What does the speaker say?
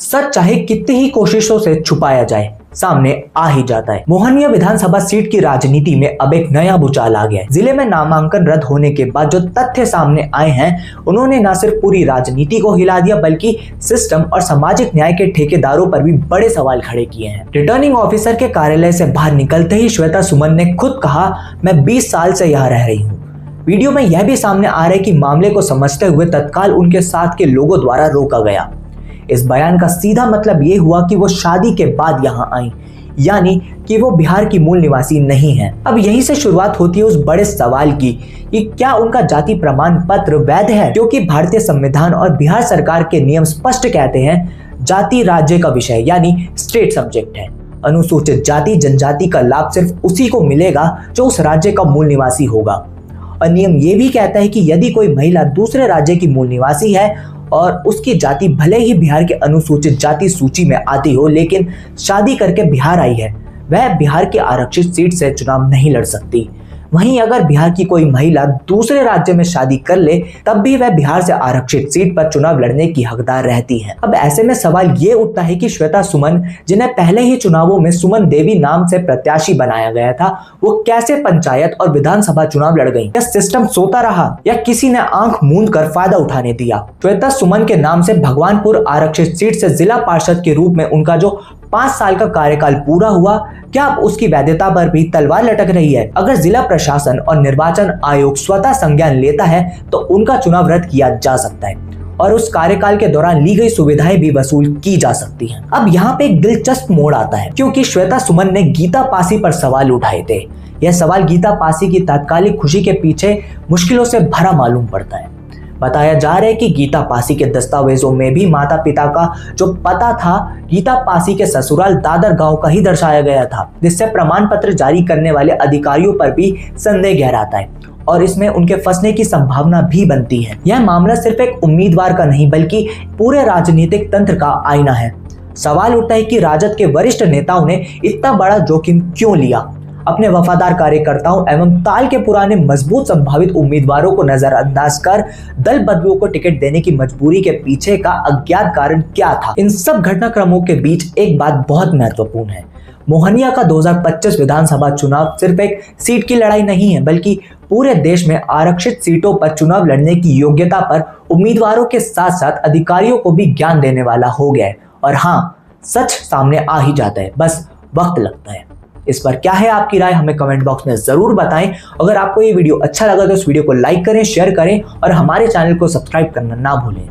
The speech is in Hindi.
सच चाहे कितनी ही कोशिशों से छुपाया जाए सामने आ ही जाता है। मोहनिया विधानसभा सीट की राजनीति में अब एक नया भूचाल आ गया है। जिले में नामांकन रद्द होने के बाद जो तथ्य सामने आए हैं उन्होंने न सिर्फ पूरी राजनीति को हिला दिया बल्कि सिस्टम और सामाजिक न्याय के ठेकेदारों पर भी बड़े सवाल खड़े किए हैं। रिटर्निंग ऑफिसर के कार्यालय से बाहर निकलते ही श्वेता सुमन ने खुद कहा, मैं 20 साल से यहाँ रह रही हूँ। वीडियो में यह भी सामने आ रहा है कि मामले को समझते हुए तत्काल उनके साथ के लोगों द्वारा रोका गया। इस बयान का सीधा मतलब ये हुआ कि वो शादी के बाद यहाँ आई, यानी कि वो बिहार की मूल निवासी नहीं है। अब यहीं से शुरुआत होती है उस बड़े सवाल की कि क्या उनका जाति प्रमाण पत्र वैध है, क्योंकि भारतीय संविधान और बिहार सरकार के नियम स्पष्ट कहते हैं जाति राज्य का विषय यानी स्टेट सब्जेक्ट है। अनुसूचित जाति जनजाति का लाभ सिर्फ उसी को मिलेगा जो उस राज्य का मूल निवासी होगा। और नियम ये भी कहता है कि यदि कोई महिला दूसरे राज्य की मूल निवासी है और उसकी जाति भले ही बिहार के अनुसूचित जाति सूची में आती हो लेकिन शादी करके बिहार आई है, वह बिहार की आरक्षित सीट से चुनाव नहीं लड़ सकती। वहीं अगर बिहार की कोई महिला दूसरे राज्य में शादी कर ले तब भी वह बिहार से आरक्षित सीट पर चुनाव लड़ने की हकदार रहती है। अब ऐसे में सवाल ये उठता है कि श्वेता सुमन, जिन्हें पहले ही चुनावों में सुमन देवी नाम से प्रत्याशी बनाया गया था, वो कैसे पंचायत और विधानसभा चुनाव लड़ गई? क्या सिस्टम सोता रहा या किसी ने आंख मूंद कर फायदा उठाने दिया? श्वेता सुमन के नाम से भगवानपुर आरक्षित सीट से जिला पार्षद के रूप में उनका जो 5 साल का कार्यकाल पूरा हुआ, क्या अब उसकी वैधता पर भी तलवार लटक रही है? अगर जिला प्रशासन और निर्वाचन आयोग स्वतः संज्ञान लेता है तो उनका चुनाव रद्द किया जा सकता है और उस कार्यकाल के दौरान ली गई सुविधाएं भी वसूल की जा सकती हैं। अब यहाँ पे एक दिलचस्प मोड़ आता है क्योंकि श्वेता सुमन ने गीता पासी पर सवाल उठाए थे। यह सवाल गीता पासी की तात्कालिक खुशी के पीछे मुश्किलों से भरा मालूम पड़ता है। बताया जा रहा है कि गीता पासी के दस्तावेजों में भी माता पिता का जो पता था गीता पासी के ससुराल दादर गांव का ही दर्शाया गया था, जिससे प्रमाण पत्र जारी करने वाले अधिकारियों पर भी संदेह गहराता है और इसमें उनके फंसने की संभावना भी बनती है। यह मामला सिर्फ एक उम्मीदवार का नहीं बल्कि पूरे राजनीतिक तंत्र का आईना है। सवाल उठता है कि राजद के वरिष्ठ नेताओं ने इतना बड़ा जोखिम क्यों लिया? अपने वफादार कार्यकर्ताओं एवं ताल के पुराने मजबूत संभावित उम्मीदवारों को नजरअंदाज कर दल बदलुओं को टिकट देने की मजबूरी के पीछे का अज्ञात कारण क्या था? इन सब घटनाक्रमों के बीच एक बात बहुत महत्वपूर्ण है। मोहनिया का 2025 विधानसभा चुनाव सिर्फ एक सीट की लड़ाई नहीं है बल्कि पूरे देश में आरक्षित सीटों पर चुनाव लड़ने की योग्यता पर उम्मीदवारों के साथ साथ अधिकारियों को भी ज्ञान देने वाला हो गया है। और हाँ, सच सामने आ ही जाता है, बस वक्त लगता है। इस पर क्या है आपकी राय, हमें कमेंट बॉक्स में जरूर बताएं। अगर आपको ये वीडियो अच्छा लगा तो इस वीडियो को लाइक करें, शेयर करें और हमारे चैनल को सब्सक्राइब करना ना भूलें।